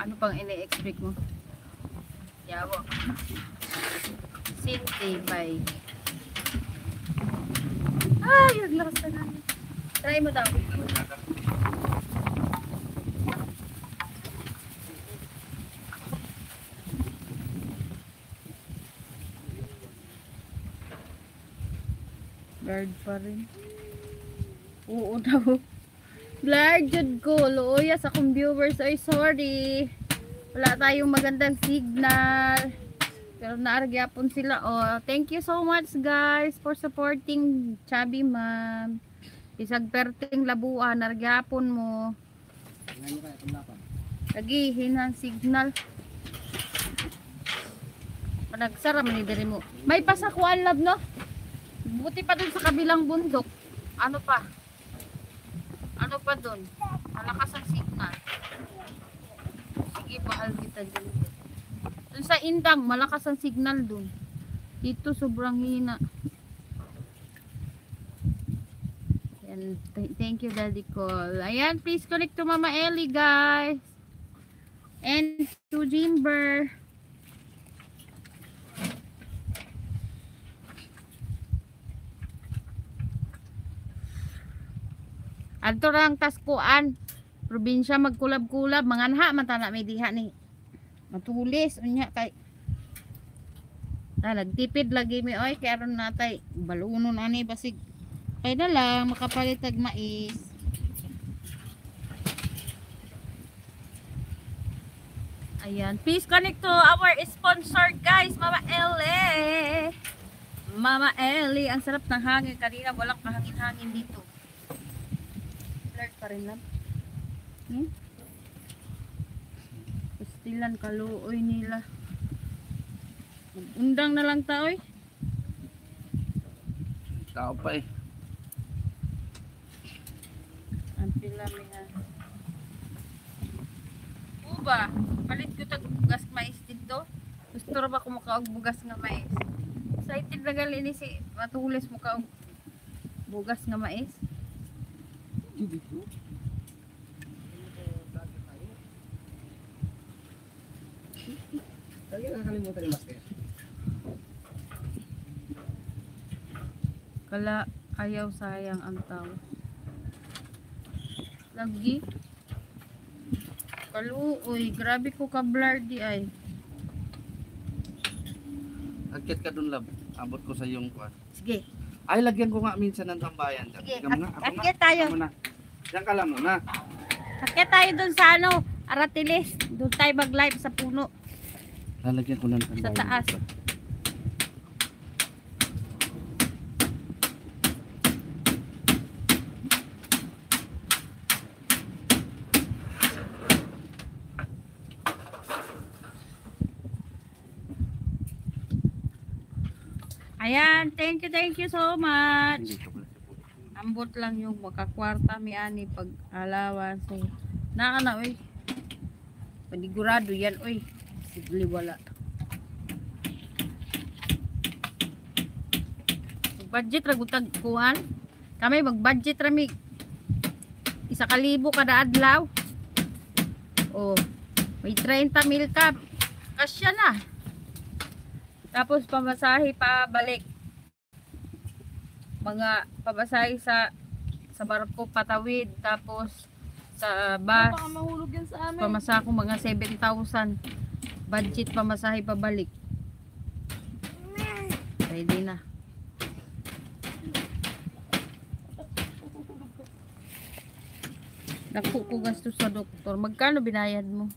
Ano pang ini-expect mo? Yawa. Sinti by. Ay, naglakas na namin. Try mo daw. Blurred pa rin. Oo daw. Blurred jud ko. Luoya sa akong viewers. Ay, sorry. Wala tayong magandang signal. Pero naaragyapon sila. Oh, thank you so much guys for supporting Chubby Ma'am. Isag perting labuan. Naaragyapon mo. Lagi, hinang signal. Panagsara man ni mo. May pasakuan lab no? Buti pa dun sa kabilang bundok. Ano pa? Ano pa dun? Malakas ang signal. Sige, bahal kita dun. Dun sa Indang, malakas ang signal dun. Dito sobrang hina. And thank you Daddy Cole. Ayan, please connect to Mama Ellie guys. And to Jimber. Adto lang taskuan. Probinsya magkulab-kulab, manganha man ta na may diha ni. Matulis unya kay. Nagtipid lagi mi oy kay aron natay balunon ani basig. Kay na lang makapalit og mais. Ayan, please connect to our sponsor guys, Mama Ellie. Mama Ellie, ang sarap ng hangin kanina, walang kahangin-hangin dito. Pa rin lang. Pastilan kaluoy nila. Undang na lang taoy. Tao pa eh. Ang pila mga. Uba, palit ko tag bugas mais dito. Gusto ra ba ko makaog bugas nga mais? Excited na gali ni si matulis mo kaog bugas nga mais. Dito. Lagi nakakalimutan yung master. Kala ayaw sayang ang tao. Lagi. Kaluoy, grabe ko ka blur di ay. Agkit ka dun lab. Abot ko sa yung kwan. Sige. Ay, lagyan ko nga minsan ng tambayan. Sige, Ako akit tayo. Diyan ka lang muna. Akit tayo dun sa ano, Aratiles. Doon tayo mag-live sa puno. Lalagyan ko ng tambayan. Sa taas. Ayan, thank you so much. Ambot lang yung makakwarta mi ani pag alawan so na oy. Panigurado yan oy. Sigli wala. Budget ra gutag kuan. Kami mag-budget ra mi 1,000 kada adlaw. Oh, may 30 mil ka. Kasya na. Tapos pamasahe pa balik. Mga pamasahe sa barko patawid, tapos sa bus. Baka mahulog yan sa amin. Pamasa ko mga 7,000. Budget pamasahe pabalik. Ready na. Naku ko gastos sa doktor. Magkano binayad mo?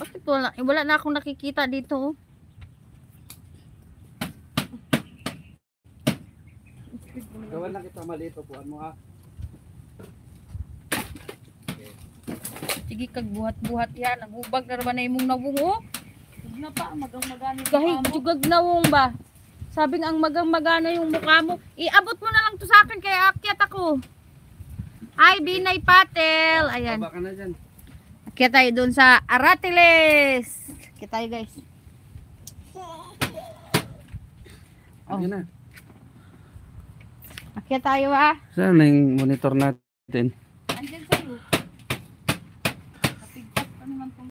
Bakit wala na akong nakikita dito. Oh. Gawan lang kita maliit, upuan mo ha. Sige kag buhat-buhat yan. Nagubag na naman na imong nawong oh. Huwag na pa, magang-magani. Kahit jugag nawong ba? Sabing ang magang-magana yung mukha mo. Iabot mo na lang to sa akin kaya akyat ako. Hi, Binay Patel. Ayan. Baba ka na dyan. Akyat tayo dun sa Aratiles. Akyat tayo guys. Oh. Ayun na. Akyat tayo ha. Saan na yung monitor natin?